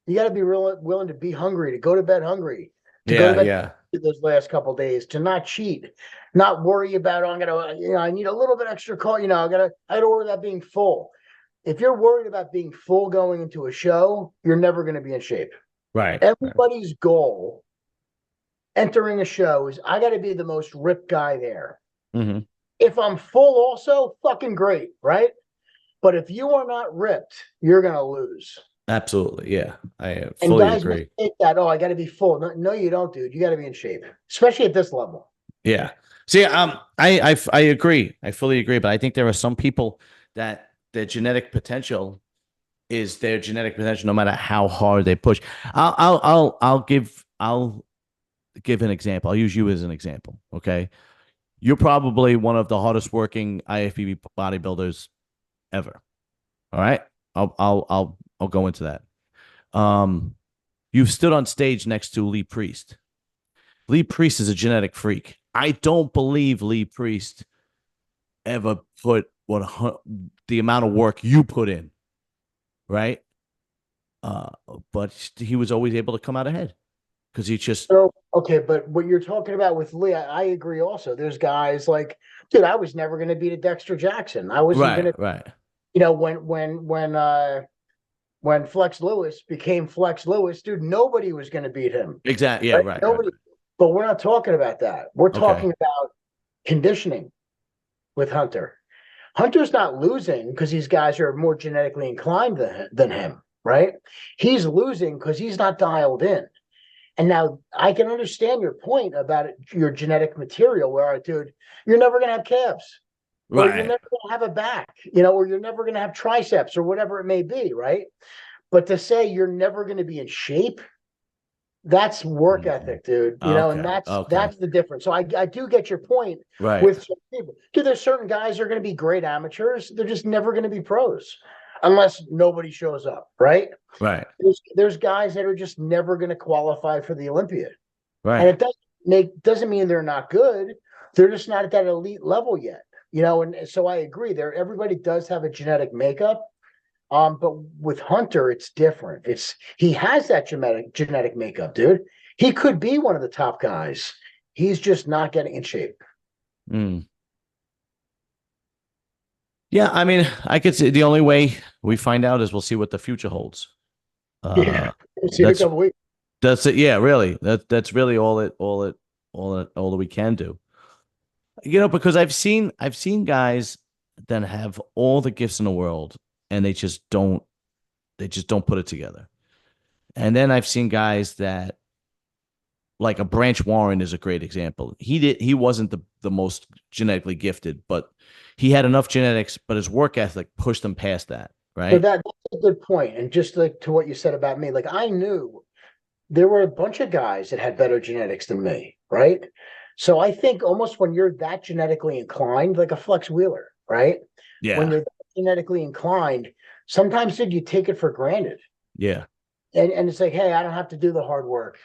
You got to be willing to be hungry, to go to bed hungry, to go to Yeah. bed Yeah. those last couple of days, to not cheat, not worry about, oh, I'm gonna, I need a little bit extra call, I don't worry about being full. If you're worried about being full going into a show, you're never going to be in shape. Right. Right. Everybody's goal entering a show is, I got to be the most ripped guy there. Mm-hmm. If I'm full, also fucking great, right? But if you are not ripped, you're going to lose. Absolutely. Yeah. I And fully guys agree. mistake that. Oh, I got to be full. No, you don't, dude. You got to be in shape, especially at this level. Yeah. See, I agree. I fully agree. But I think there are some people that their genetic potential is their genetic potential, no matter how hard they push. I'll give an example. I'll use you as an example. Okay. You're probably one of the hardest working IFBB bodybuilders ever. All right. I'll go into that. You've stood on stage next to Lee Priest. Lee Priest is a genetic freak. I don't believe Lee Priest ever put the amount of work you put in, right? But he was always able to come out ahead because he just So, okay, but what you're talking about with Lee, I agree also. There's guys like, dude, I was never going to beat a Dexter Jackson. I wasn't going to, right. when Flex Lewis became Flex Lewis, dude, nobody was going to beat him. Exactly. Yeah, Right? right. Nobody. But we're not talking about that. We're Okay. talking about conditioning with Hunter. Hunter's not losing because these guys are more genetically inclined than him, right? He's losing because he's not dialed in. And now I can understand your point about your genetic material, where, dude, you're never going to have calves, or you're Right. never going to have a back, or you're never going to have triceps or whatever it may be, right? But to say you're never going to be in shape, that's work Mhm. ethic, dude. And Okay. that's Okay. that's the difference. So I do get your point Right. with some people. Dude, there's certain guys that are going to be great amateurs. They're just never going to be pros unless nobody shows up, right? Right. There's guys that are just never going to qualify for the Olympia. And Right. it doesn't mean they're not good. They're just not at that elite level yet. And so I agree there. Everybody does have a genetic makeup. But with Hunter, it's different. He has that genetic makeup, dude. He could be one of the top guys. He's just not getting in shape. Mm. Yeah, I mean, I could say the only way we find out is we'll see what the future holds. Yeah. Uh, We'll see in a that's couple weeks. that's it. Yeah, really. That's really all that we can do. Because I've seen guys that have all the gifts in the world and they just don't put it together. And then I've seen guys that like a Branch Warren is a great example. He wasn't the most genetically gifted, but he had enough genetics, but his work ethic pushed him past that, So right? that's a good point. And just like to what you said about me, like I knew there were a bunch of guys that had better genetics than me, right? So I think almost when you're that genetically inclined, like a Flex Wheeler, right? When Yeah. you're genetically inclined, sometimes dude, you take it for granted. Yeah. And it's like, hey, I don't have to do the hard work.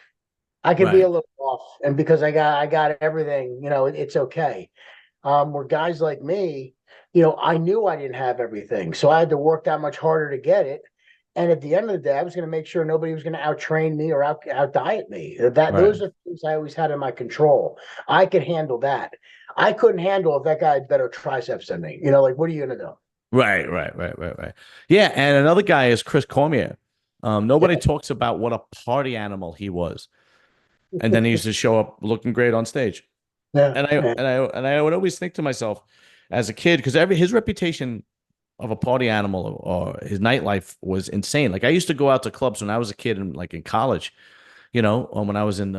I could be a Right. little off, and because I got everything, it's okay. Where guys like me, I knew I didn't have everything, so I had to work that much harder to get it. And at the end of the day, I was going to make sure nobody was going to out train me or out diet me. That Right. those are things I always had in my control. I could handle that. I couldn't handle if that guy had better triceps than me. Like what are you going to do? Right. Right. Right. Right. Right. Yeah. And another guy is Chris Cormier. Nobody Yeah, talks about what a party animal he was. And then he used to show up looking great on stage. yeah, And I yeah. and I and I would always think to myself as a kid, because his reputation of a party animal or his nightlife was insane. Like I used to go out to clubs when I was a kid and like in college, or when I was in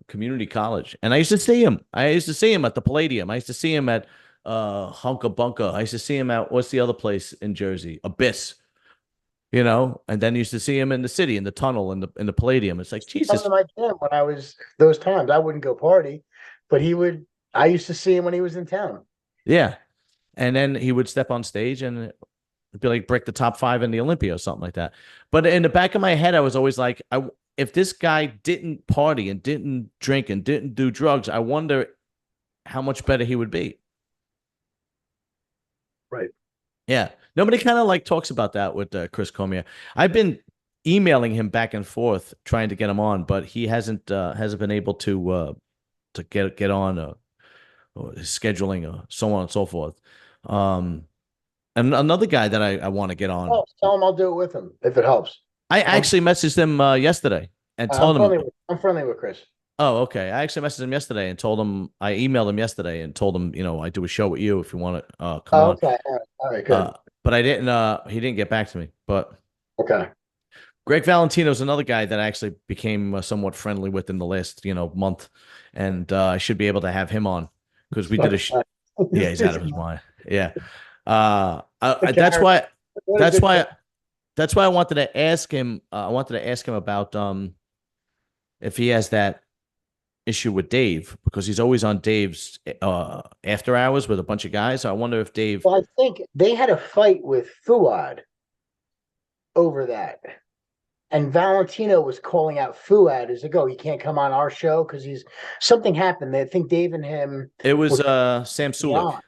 community college, and I used to see him. I used to see him at the Palladium. I used to see him at Hunka Bunka. I used to see him at what's the other place in Jersey? Abyss. And then used to see him in the city, in the tunnel, in the Palladium. It's like Come to Jesus, my gym when I was those times. I wouldn't go party, but he would. I used to see him when he was in town. yeah. And then he would step on stage and it'd be like break the top five in the Olympia or something like that. But in the back of my head, I was always like, if this guy didn't party and didn't drink and didn't do drugs, I wonder how much better he would be. Right. Yeah. Nobody kind of like talks about that with Chris Cormier. I've been emailing him back and forth trying to get him on, but he hasn't been able to get on or scheduling or so on and so forth. Um, and another guy that I want to get on. Oh, tell him I'll do it with him if it helps. I I'm actually messaged him yesterday and I'm told him, friendly with I'm friendly with Chris. oh, okay. I actually messaged him yesterday and told him, I emailed him yesterday and told him, I do a show with you if you want to come Oh, on. okay. All right, Uh, good. but he didn't get back to me. But Okay. Greg Valentino is another guy that I actually became somewhat friendly with in the last, month. And I should be able to have him on because we did yeah, he's out of his mind. Yeah. That's Karen, why, what a that's good why, Karen. that's why I wanted to ask him. I wanted to ask him about if he has that issue with Dave because he's always on Dave's after hours with a bunch of guys. So I wonder if Dave. Well, I think they had a fight with Fuad over that. And Valentino was calling out Fuad as like, oh, he can't come on our show because something happened. I think Dave and him It was were Sam Sulik. beyond.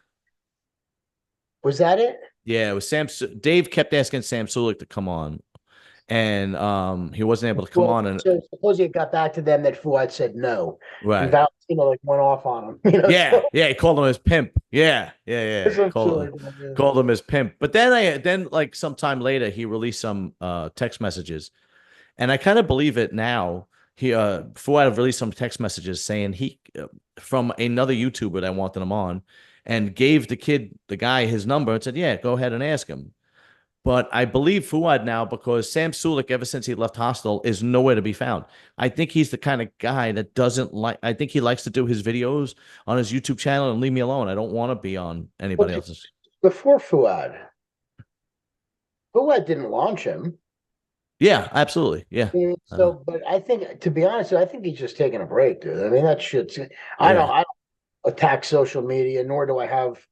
Was that it? Yeah, it was Sam. Dave kept asking Sam Sulik to come on, and he wasn't able to come Well, on. And so supposedly it got back to them that Fuad said no, and right, Valentino like went off on him. yeah, So yeah, he called him his pimp. Yeah, yeah, yeah, some shit called like that. Yeah. called him his pimp. But then like sometime later he released some text messages. And I kind of believe it now. Fuad released some text messages saying he from another YouTuber that wanted him on, and gave the guy, his number and said, "Yeah, go ahead and ask him." But I believe Fuad now because Sam Sulek, ever since he left Hostel, is nowhere to be found. I think he's the kind of guy that doesn't like. I think he likes to do his videos on his YouTube channel and leave me alone. I don't want to be on anybody But else's. before Fuad didn't launch him. Yeah, absolutely. Yeah, So, but I think, to be honest, I think he's just taking a break, dude. I mean, that shit's. yeah. I don't attack social media, nor do I have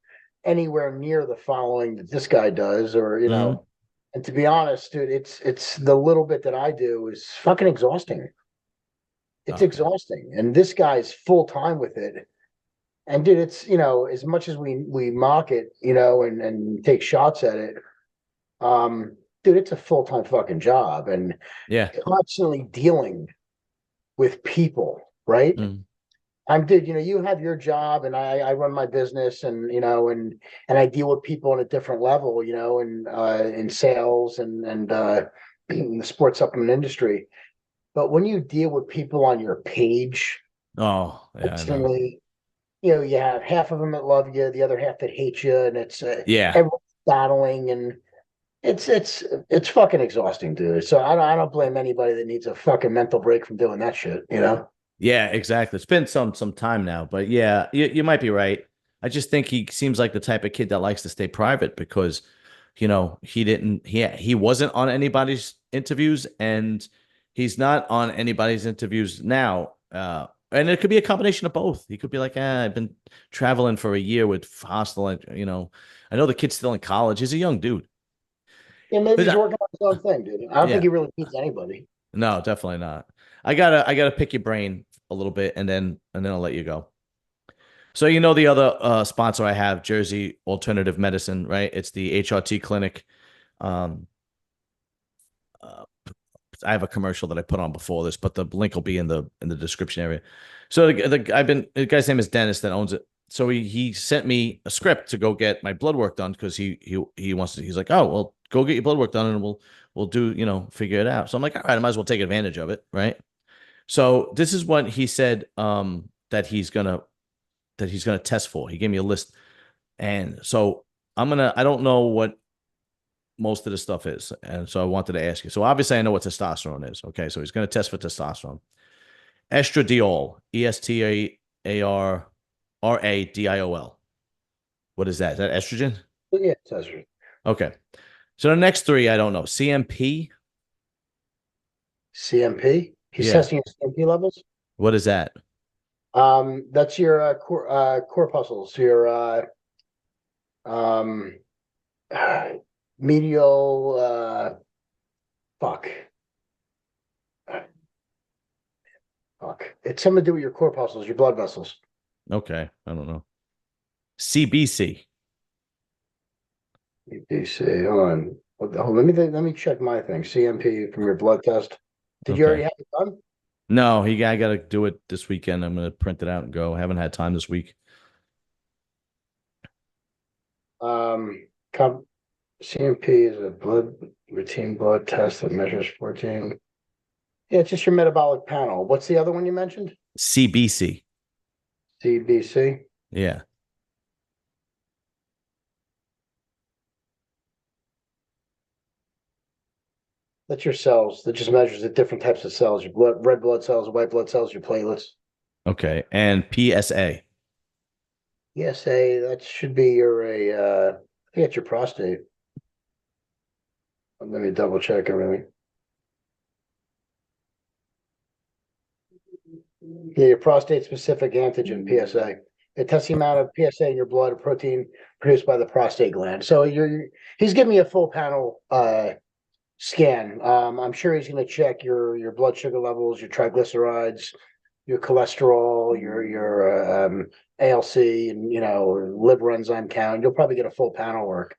anywhere near the following that this guy does, or Mhm. And to be honest, dude, it's the little bit that I do is fucking exhausting. It's Okay. exhausting, and this guy's full time with it. And dude, it's as much as we mock it, and take shots at it, dude, it's a full time fucking job, and Yeah. constantly dealing with people, right? Mhm. Dude, you have your job and I run my business and I deal with people on a different level, and in sales and in the sports supplement industry. But when you deal with people on your page, Oh, yeah, I know. constantly, you have half of them that love you, the other half that hate you, and it's Yeah. everyone's battling, and it's fucking exhausting, dude. So I don't blame anybody that needs a fucking mental break from doing that shit. Yeah, exactly. It's been some time now, but yeah, you might be right. I just think he seems like the type of kid that likes to stay private because, he wasn't on anybody's interviews and he's not on anybody's interviews now. And it could be a combination of both. He could be like, I've been traveling for a year with Hostel, and I know the kid's still in college. He's a young dude. Yeah, maybe But he's working on his own thing, dude. I don't think yeah, he really needs anybody. no, definitely not. I gotta pick your brain a little bit and then I'll let you go. So the other sponsor I have, Jersey Alternative Medicine, right? It's the HRT clinic. Um, uh, I have a commercial that I put on before this, but the link will be in the description area. So the guy's name is Dennis that owns it. So he sent me a script to go get my blood work done because he wants to. He's like, oh well, go get your blood work done and we'll do figure it out. So I'm like, all right, I might as well take advantage of it, right? So this is what he said that he's gonna test for. He gave me a list, and so I don't know what most of the stuff is, and so I wanted to ask you. So obviously I know what testosterone is. Okay, so he's gonna test for testosterone. Estradiol, ESTARRADIOL. What is that? Is that estrogen? But yeah, that's right. Okay. So the next three I don't know. CMP. CMP. He's Yeah. testing your CMP levels. What is that? That's your corpuscles, your um medial fuck. Fuck. It's something to do with your corpuscles, your blood vessels. Okay, I don't know. CBC. EPC. Hold on. Let me check my thing. CMP from your blood test. Did you Okay. already have it done? No, I got to do it this weekend. I'm gonna print it out and go. I haven't had time this week. Um, com CMP is a routine blood test that measures 14. Yeah, it's just your metabolic panel. What's the other one you mentioned? CBC. CBC. Yeah. That's your cells. That just measures the different types of cells. Your red blood cells, white blood cells, your platelets. Okay. And PSA. ESA, that should be I think it's your prostate. Let me double check everything. Yeah, your prostate specific antigen, PSA. It tests the amount of PSA in your blood, a protein produced by the prostate gland. So he's giving me a full panel scan. I'm sure he's going to check your blood sugar levels, your triglycerides, your cholesterol, your ALC, and liver enzyme count. You'll probably get a full panel work.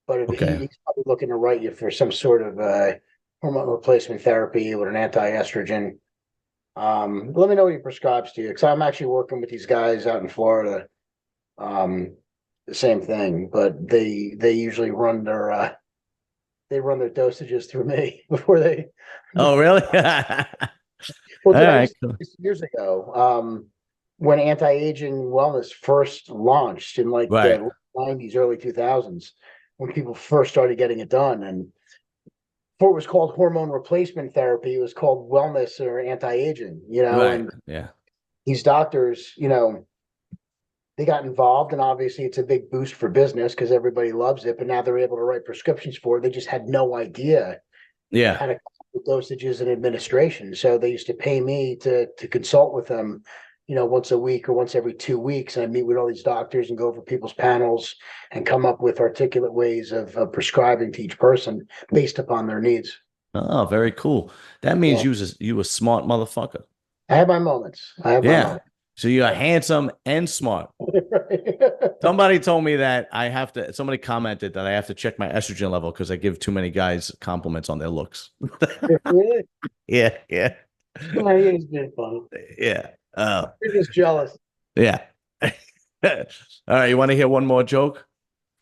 But if Okay. he's probably looking to write you for some sort of hormone replacement therapy with an anti-estrogen. Let me know what he prescribes to you because I'm actually working with these guys out in Florida. The same thing, but they usually run their dosages through me before they. Oh, really? Well, All dude, I right. used to do Cool. this years ago. When anti-aging wellness first launched in like Right. the 90s, early 2000s. when people first started getting it done. And before it was called hormone replacement therapy, it was called wellness or anti-aging, Right. and Yeah. these doctors, they got involved, and obviously it's a big boost for business because everybody loves it, but now they're able to write prescriptions for it. They just had no idea Yeah. how to dosages and administration. So they used to pay me to consult with them, once a week or once every 2 weeks. And I meet with all these doctors and go over people's panels and come up with articulate ways of prescribing to each person based upon their needs. Oh, very cool. That means Yeah. you a smart motherfucker. I have my moments. I have my Yeah. moments. So you're handsome and smart. Somebody told me that somebody commented that I have to check my estrogen level because I give too many guys compliments on their looks. Really? Yeah, yeah, Yeah, you're just being funny. yeah. You're just jealous. Yeah. All right, you want to hear one more joke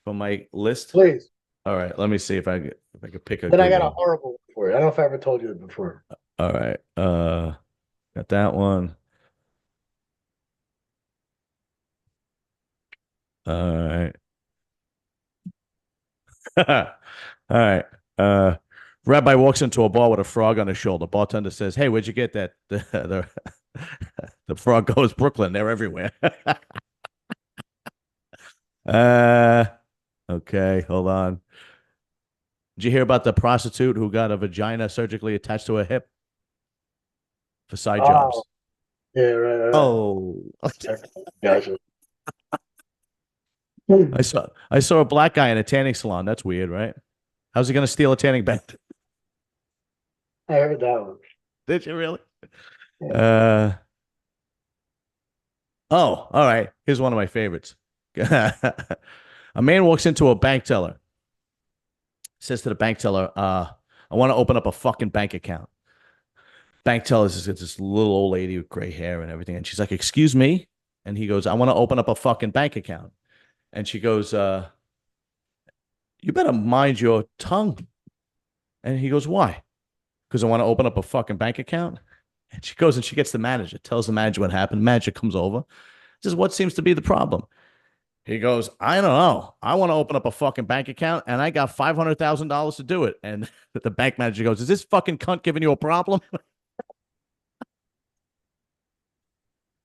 from my list? Please. All right, let me see if I could pick a Then I good got a one. horrible one for you. I don't know if I ever told you that before. All right. Got that one. All right. All right. Rabbi walks into a bar with a frog on his shoulder. Bartender says, "Hey, where'd you get that?" The frog goes, "Brooklyn. They're everywhere." uh, okay, hold on. Did you hear about the prostitute who got a vagina surgically attached to her hip for side Oh, jobs? yeah, right, Oh, right. Gotcha. I saw a black guy in a tanning salon. That's weird, right? How's he gonna steal a tanning bed? I heard that one. Did you really? Yeah. Uh oh, all right. Here's one of my favorites. A man walks into a bank teller, says to the bank teller, I want to open up a fucking bank account. Bank teller is this little old lady with gray hair and everything. And she's like, "Excuse me?" And he goes, "I want to open up a fucking bank account." And she goes, "You better mind your tongue." And he goes, "Why?" "Because I want to open up a fucking bank account." And she goes and she gets the manager, tells the manager what happened. Manager comes over, says, "What seems to be the problem?" He goes, "I don't know. I want to open up a fucking bank account and I got $500,000 to do it." And the bank manager goes, "Is this fucking cunt giving you a problem?"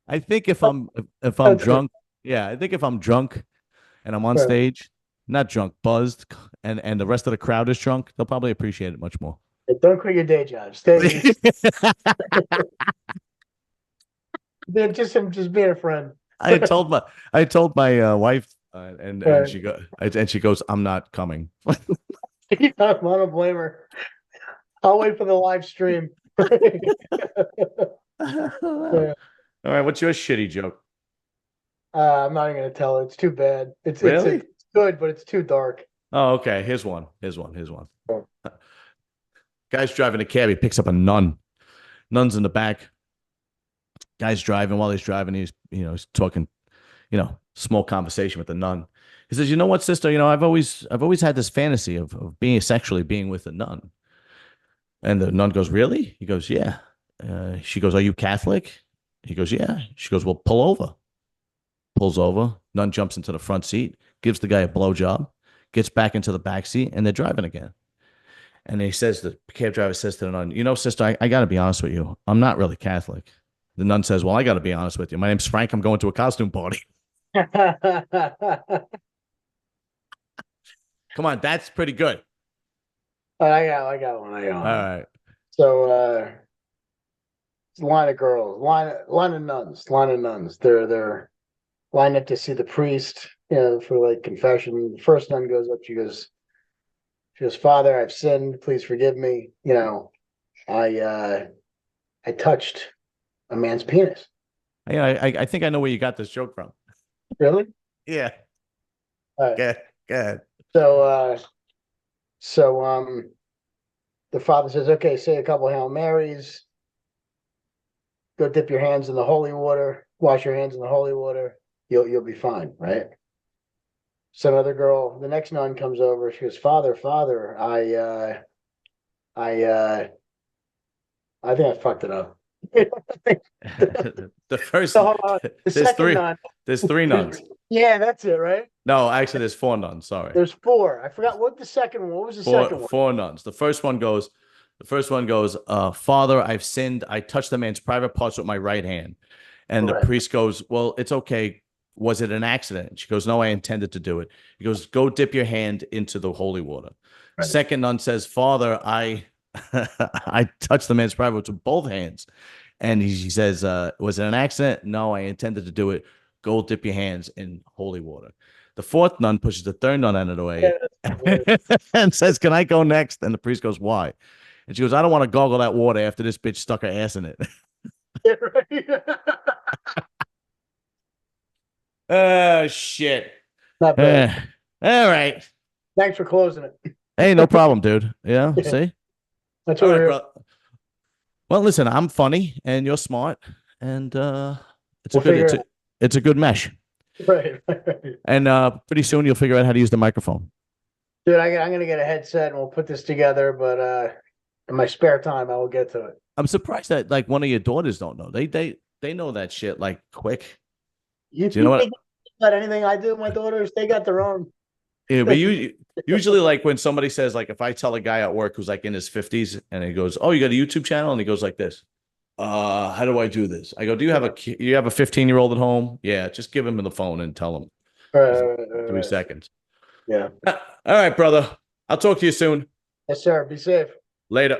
I think if I'm That's good. drunk, yeah, I think if I'm drunk and I'm on Right. stage, not drunk, buzzed, and the rest of the crowd is drunk, they'll probably appreciate it much more. Hey, don't quit your day job. Stay. Just being a friend. I had told my I told my wife, and Right. she goes, "I'm not coming." I don't blame her. I'll wait for the live stream. All Yeah. right, what's your shitty joke? I'm not even gonna tell it. It's too bad. It's Really? good, but it's too dark. Oh, okay. Here's one. Here's one. Guy's driving a cab. He picks up a nun. Nun's in the back. Guy's driving. While he's driving, he's talking, small conversation with the nun. He says, "You know what, sister? I've always had this fantasy of being sexually being with a nun." And the nun goes, "Really?" He goes, "Yeah." She goes, "Are you Catholic?" He goes, "Yeah." She goes, "Well, pull over." Pulls over. Nun jumps into the front seat, gives the guy a blowjob, gets back into the back seat, and they're driving again. And the cab driver says to the nun, "Sister, I got to be honest with you. I'm not really Catholic." The nun says, "Well, I got to be honest with you. My name's Frank. I'm going to a costume party." I Come on, that's pretty good. I got one. I got All one. right. So it's a line of girls, line of nuns. They're lined up to see the priest, for like confession. The first nun goes up, she goes, "Father, I've sinned, please forgive me. I touched a man's penis." I think I know where you got this joke from. Really? Yeah. All right. Good. Good. So so the father says, "Okay, say a couple Hail Marys, go dip your hands in the holy water, wash your hands in the holy water, you'll be fine, right?" So another girl, the next nun comes over, she goes, "Father, I I think I fucked it up." The first, So hold on. The there's second three, nun. there's three nuns. Yeah, that's it, right? No, actually, there's four nuns. Sorry. There's four. I forgot what the second one. What was the second one? Four nuns. The first one goes, Father, I've sinned. I touched the man's private parts with my right hand. And the Right. priest goes, well, it's okay. Was it an accident? She goes, no, I intended to do it. He goes, go dip your hand into the holy water. Right. Second nun says, Father, I I touched the man's private with both hands. And he says, was it an accident? No, I intended to do it. Go dip your hands in holy water. The fourth nun pushes the third nun out of the way and says, can I go next? And the priest goes, why? And she goes, I don't want to goggle that water after this bitch stuck her ass in it. Yeah, right. Oh, shit. Not bad. All right. Thanks for closing it. Hey, no problem, dude. Yeah, see? That's All what right, we're here. bro. Well, listen, I'm funny and you're smart, and it's a We'll good figure it it's a good mesh. Right. And pretty soon you'll figure out how to use the microphone. Dude, I'm gonna get a headset and we'll put this together, but in my spare time I will get to it. I'm surprised that like one of your daughters don't know. They know that shit like quick. You Do you know think what? about anything I do, my daughters, they got their own. Yeah, but you usually like when somebody says like if I tell a guy at work who's like in his 50s and he goes, "Oh, you got a YouTube channel?" and he goes like this. How do I do this? I go, "Do you have a 15-year-old at home?" Yeah, just give him the phone and tell him. It's like 3 seconds. Yeah. All right, brother. I'll talk to you soon. Yes, sir. Be safe. Later.